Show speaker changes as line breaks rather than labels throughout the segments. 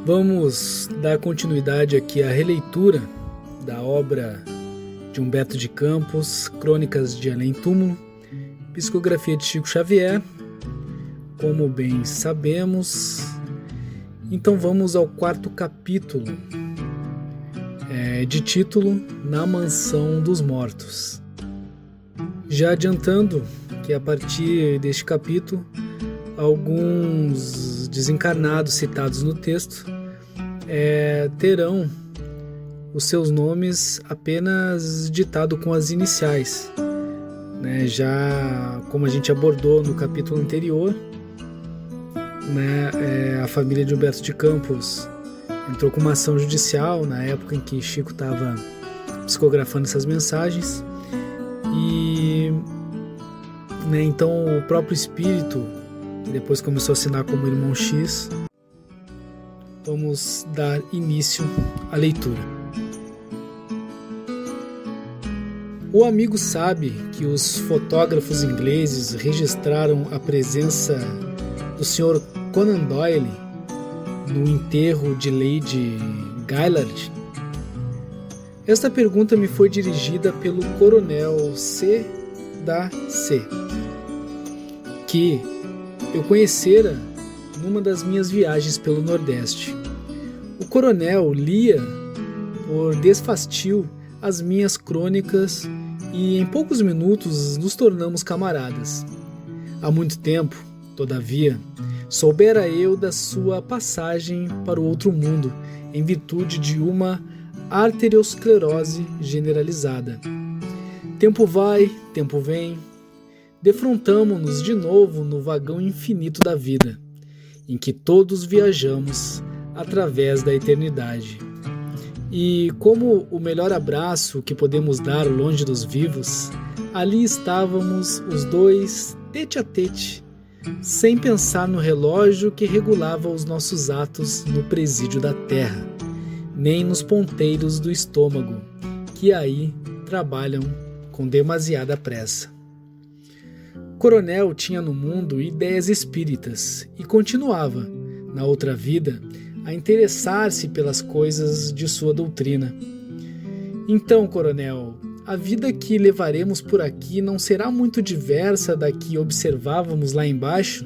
Vamos dar continuidade aqui à releitura da obra de Humberto de Campos, Crônicas de Além Túmulo, psicografia de Chico Xavier, como bem sabemos. Então vamos ao quarto capítulo, de título Na Mansão dos Mortos. Já adiantando que a partir deste capítulo, alguns desencarnados citados no texto terão os seus nomes apenas ditado com as iniciais, né? Já como a gente abordou no capítulo anterior, né, a família de Humberto de Campos entrou com uma ação judicial na época em que Chico estava psicografando essas mensagens e, né, então o próprio espírito, que depois começou a assinar como Irmão X. Vamos dar início à leitura. O amigo sabe que os fotógrafos ingleses registraram a presença do Sr. Conan Doyle no enterro de Lady Gaylord? Esta pergunta me foi dirigida pelo Coronel C. da C., que eu conhecera numa das minhas viagens pelo Nordeste. O coronel lia por desfastio as minhas crônicas e em poucos minutos nos tornamos camaradas. Há muito tempo, todavia, soubera eu da sua passagem para o outro mundo em virtude de uma arteriosclerose generalizada. Tempo vai, tempo vem, defrontamo-nos de novo no vagão infinito da vida, em que todos viajamos através da eternidade. E como o melhor abraço que podemos dar longe dos vivos, ali estávamos os dois tete a tete, sem pensar no relógio que regulava os nossos atos no presídio da terra, nem nos ponteiros do estômago, que aí trabalham com demasiada pressa. Coronel tinha no mundo ideias espíritas e continuava, na outra vida, a interessar-se pelas coisas de sua doutrina. Então, coronel, a vida que levaremos por aqui não será muito diversa da que observávamos lá embaixo?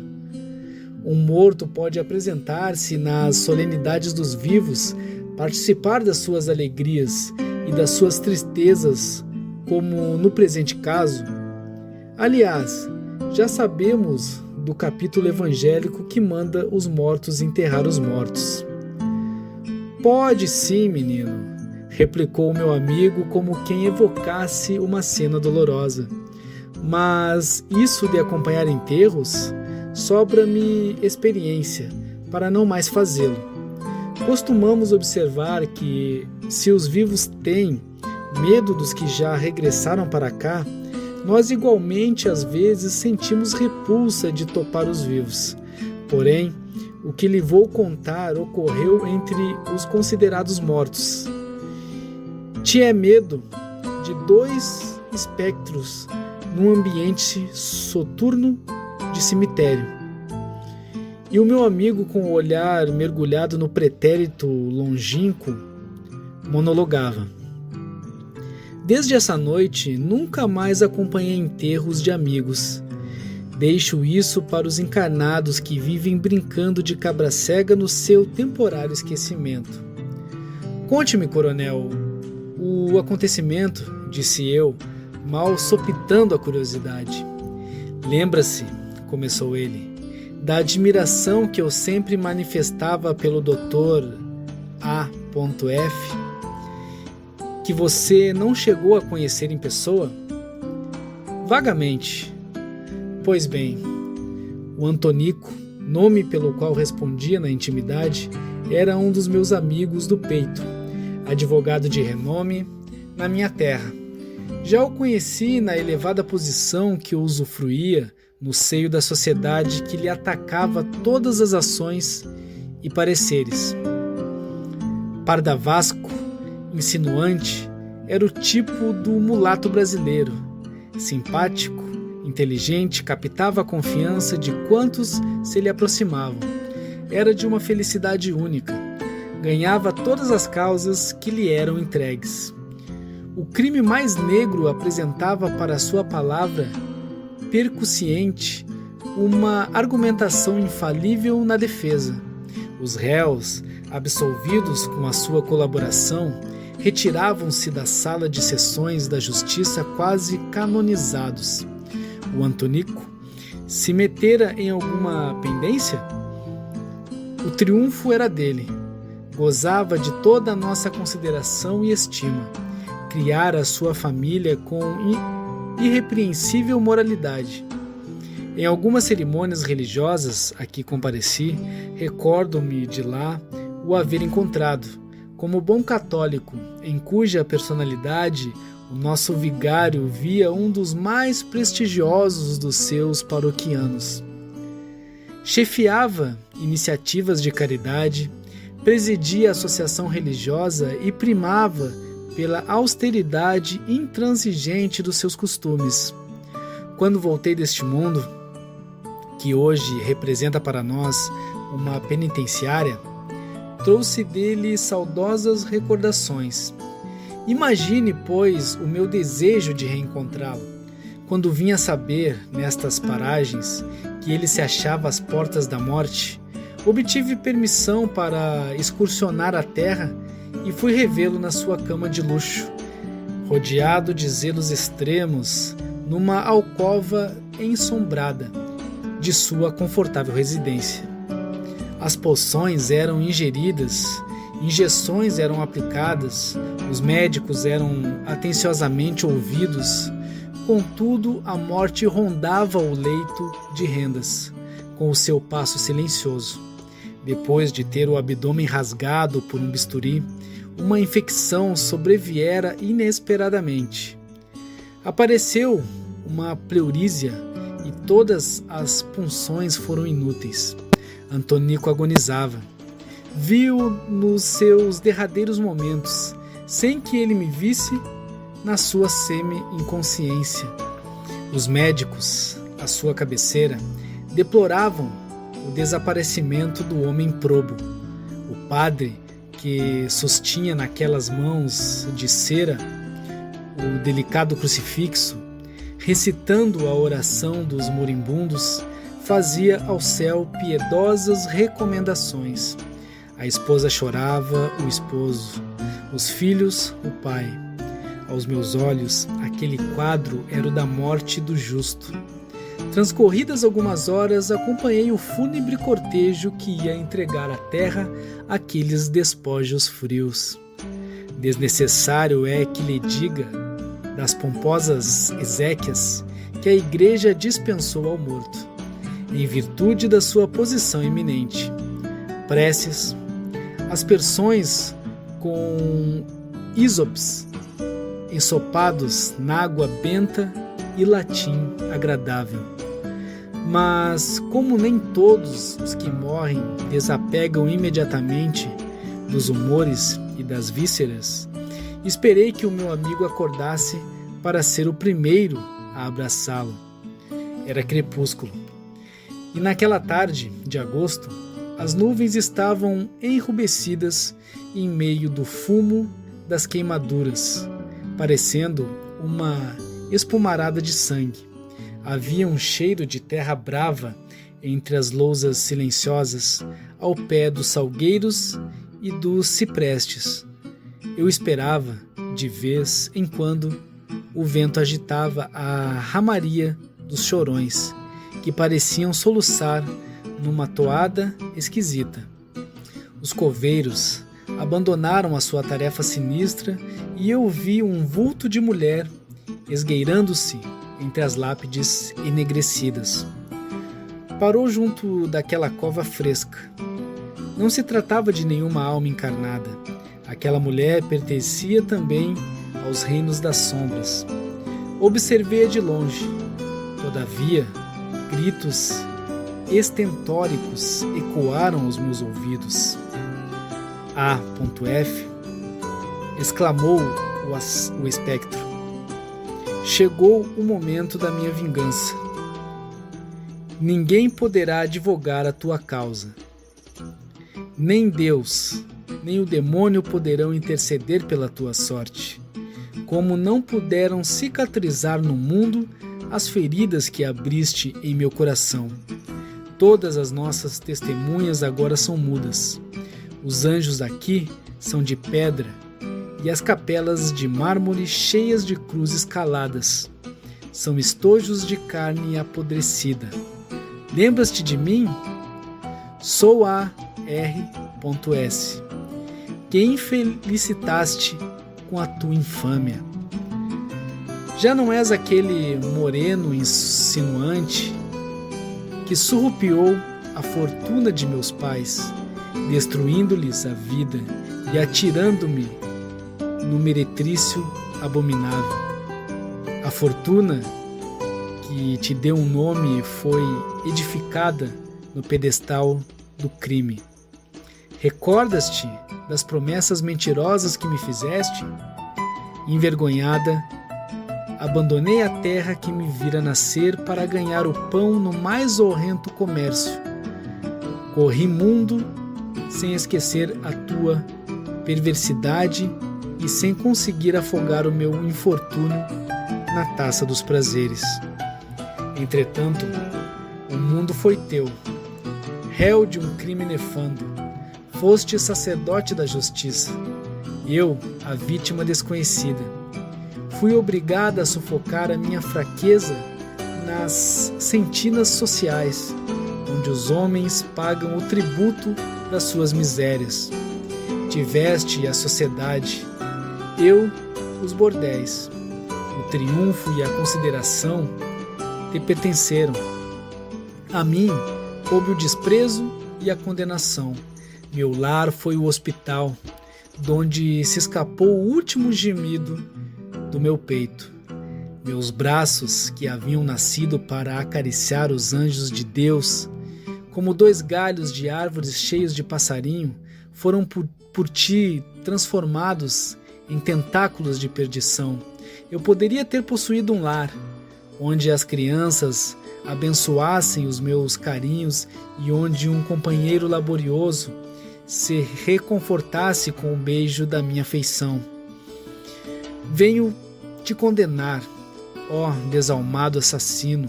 Um morto pode apresentar-se nas solenidades dos vivos, participar das suas alegrias e das suas tristezas, como no presente caso. Aliás, já sabemos do capítulo evangélico que manda os mortos enterrar os mortos. Pode sim, menino, replicou meu amigo como quem evocasse uma cena dolorosa. Mas isso de acompanhar enterros, sobra-me experiência para não mais fazê-lo. Costumamos observar que, se os vivos têm medo dos que já regressaram para cá, nós igualmente às vezes sentimos repulsa de topar os vivos. Porém, o que lhe vou contar ocorreu entre os considerados mortos. Tinha medo de dois espectros num ambiente soturno de cemitério. E o meu amigo, com o olhar mergulhado no pretérito longínquo, monologava. Desde essa noite, nunca mais acompanhei enterros de amigos. Deixo isso para os encarnados que vivem brincando de cabra cega no seu temporário esquecimento. Conte-me, coronel, o acontecimento, disse eu, mal sopitando a curiosidade. Lembra-se, começou ele, da admiração que eu sempre manifestava pelo Dr. A.F., que você não chegou a conhecer em pessoa? Vagamente. Pois bem, o Antonico, nome pelo qual respondia na intimidade, era um dos meus amigos do peito, advogado de renome na minha terra. Já o conheci na elevada posição que usufruía no seio da sociedade que lhe atacava todas as ações e pareceres. Pardavasco, insinuante, era o tipo do mulato brasileiro, simpático, inteligente, captava a confiança de quantos se lhe aproximavam. Era de uma felicidade única. ganhava todas as causas que lhe eram entregues. O crime mais negro apresentava para sua palavra percussiente uma argumentação infalível na defesa. Os réus, absolvidos com a sua colaboração, retiravam-se da sala de sessões da justiça quase canonizados. O Antonico se metera em alguma pendência? O triunfo era dele. Gozava de toda a nossa consideração e estima. Criara sua família com irrepreensível moralidade. Em algumas cerimônias religiosas a que compareci, recordo-me de lá o haver encontrado, como bom católico, em cuja personalidade o nosso vigário via um dos mais prestigiosos dos seus paroquianos. Chefiava iniciativas de caridade, presidia a associação religiosa e primava pela austeridade intransigente dos seus costumes. Quando voltei deste mundo, que hoje representa para nós uma penitenciária, trouxe dele saudosas recordações. Imagine, pois, o meu desejo de reencontrá-lo. Quando vim a saber, nestas paragens, que ele se achava às portas da morte, obtive permissão para excursionar a terra e fui revê-lo na sua cama de luxo, rodeado de zelos extremos, numa alcova ensombrada de sua confortável residência. As poções eram ingeridas, injeções eram aplicadas, os médicos eram atenciosamente ouvidos, contudo a morte rondava o leito de rendas, com o seu passo silencioso. Depois de ter o abdômen rasgado por um bisturi, uma infecção sobreviera inesperadamente. Apareceu uma pleurísia e todas as punções foram inúteis. Antonico agonizava. Vi-o nos seus derradeiros momentos, sem que ele me visse, na sua semi-inconsciência. Os médicos, à sua cabeceira, deploravam o desaparecimento do homem probo. O padre, que sustinha naquelas mãos de cera o delicado crucifixo, recitando a oração dos moribundos, fazia ao céu piedosas recomendações. A esposa chorava, o esposo, os filhos, o pai. Aos meus olhos, aquele quadro era o da morte do justo. Transcorridas algumas horas, acompanhei o fúnebre cortejo que ia entregar à terra aqueles despojos frios. Desnecessário é que lhe diga das pomposas exéquias que a igreja dispensou ao morto, em virtude da sua posição eminente. Preces, aspersões com ísopes, ensopados nágua benta e latim agradável. Mas, como nem todos os que morrem desapegam imediatamente dos humores e das vísceras, esperei que o meu amigo acordasse para ser o primeiro a abraçá-lo. Era crepúsculo. E naquela tarde de agosto, as nuvens estavam enrubescidas em meio do fumo das queimaduras, parecendo uma espumarada de sangue. Havia um cheiro de terra brava entre as lousas silenciosas, ao pé dos salgueiros e dos ciprestes. Eu esperava, de vez em quando, o vento agitava a ramaria dos chorões, que pareciam soluçar numa toada esquisita. Os coveiros abandonaram a sua tarefa sinistra e eu vi um vulto de mulher esgueirando-se entre as lápides enegrecidas. Parou junto daquela cova fresca. Não se tratava de nenhuma alma encarnada. Aquela mulher pertencia também aos reinos das sombras. Observei-a de longe. Todavia, gritos estentóricos ecoaram aos meus ouvidos. A.F. exclamou o espectro. Chegou o momento da minha vingança. Ninguém poderá advogar a tua causa. Nem Deus, nem o demônio poderão interceder pela tua sorte. Como não puderam cicatrizar no mundo as feridas que abriste em meu coração. Todas as nossas testemunhas agora são mudas. Os anjos aqui são de pedra e as capelas de mármore cheias de cruzes caladas. São estojos de carne apodrecida. Lembras-te de mim? Sou a R.S. que infelicitaste com a tua infâmia. Já não és aquele moreno insinuante que surrupiou a fortuna de meus pais, destruindo-lhes a vida e atirando-me no meretrício abominável. A fortuna que te deu um nome foi edificada no pedestal do crime. Recordas-te das promessas mentirosas que me fizeste? Envergonhada, abandonei a terra que me vira nascer para ganhar o pão no mais horrendo comércio. Corri mundo sem esquecer a tua perversidade e sem conseguir afogar o meu infortúnio na taça dos prazeres. Entretanto, o mundo foi teu, réu de um crime nefando. Foste sacerdote da justiça, eu, a vítima desconhecida. Fui obrigada a sufocar a minha fraqueza nas sentinas sociais, onde os homens pagam o tributo das suas misérias. Tiveste a sociedade, eu os bordéis. O triunfo e a consideração te pertenceram. A mim coube o desprezo e a condenação. Meu lar foi o hospital, donde se escapou o último gemido do meu peito. Meus braços, que haviam nascido para acariciar os anjos de Deus, como dois galhos de árvores cheios de passarinho, foram por ti transformados em tentáculos de perdição. Eu poderia ter possuído um lar, onde as crianças abençoassem os meus carinhos e onde um companheiro laborioso se reconfortasse com o beijo da minha afeição. Venho te condenar, ó desalmado assassino,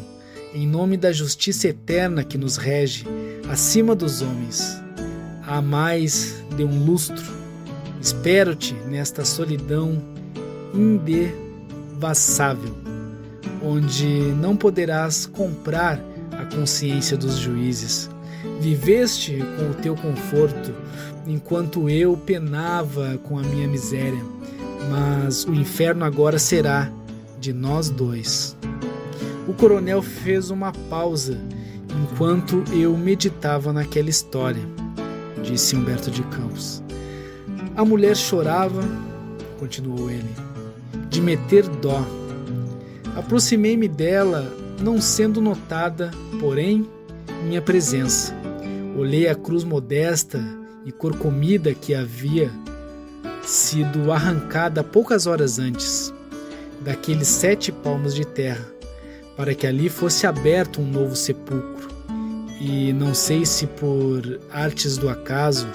em nome da justiça eterna que nos rege, acima dos homens. Há mais de um lustro. Espero-te nesta solidão indevassável, onde não poderás comprar a consciência dos juízes. Viveste com o teu conforto, enquanto eu penava com a minha miséria, mas o inferno agora será de nós dois. O coronel fez uma pausa enquanto eu meditava naquela história, disse Humberto de Campos. A mulher chorava, continuou ele, de meter dó. Aproximei-me dela, não sendo notada, porém, minha presença. Olhei a cruz modesta e corcomida que havia sido arrancada poucas horas antes, daqueles 7 palmos de terra, para que ali fosse aberto um novo sepulcro. E não sei se por artes do acaso,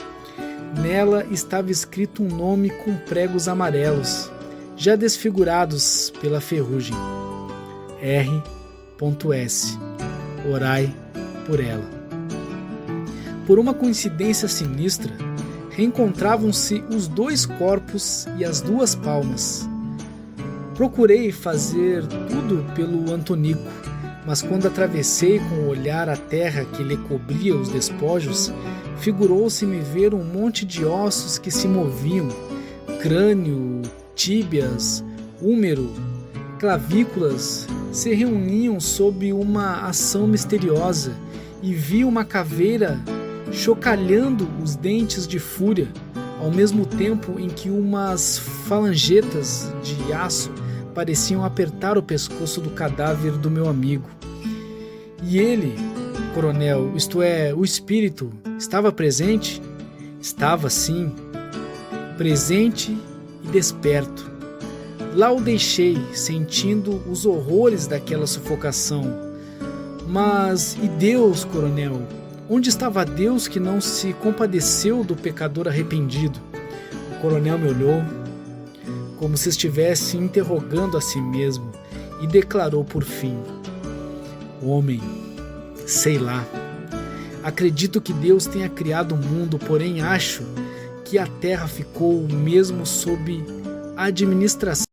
nela estava escrito um nome com pregos amarelos, já desfigurados pela ferrugem. R.S. Orai por ela. Por uma coincidência sinistra, reencontravam-se os 2 corpos e as 2 palmas. Procurei fazer tudo pelo Antonico, mas quando atravessei com o olhar a terra que lhe cobria os despojos, figurou-se-me ver um monte de ossos que se moviam, crânio, tíbias, húmero, clavículas, se reuniam sob uma ação misteriosa e vi uma caveira chocalhando os dentes de fúria, ao mesmo tempo em que umas falangetas de aço pareciam apertar o pescoço do cadáver do meu amigo. E ele, coronel, isto é, o espírito, estava presente? Estava, sim, presente e desperto. Lá o deixei, sentindo os horrores daquela sufocação. Mas, e Deus, coronel? Onde estava Deus que não se compadeceu do pecador arrependido? O coronel me olhou, como se estivesse interrogando a si mesmo, e declarou por fim: homem, sei lá. Acredito que Deus tenha criado o mundo, porém acho que a terra ficou mesmo sob a administração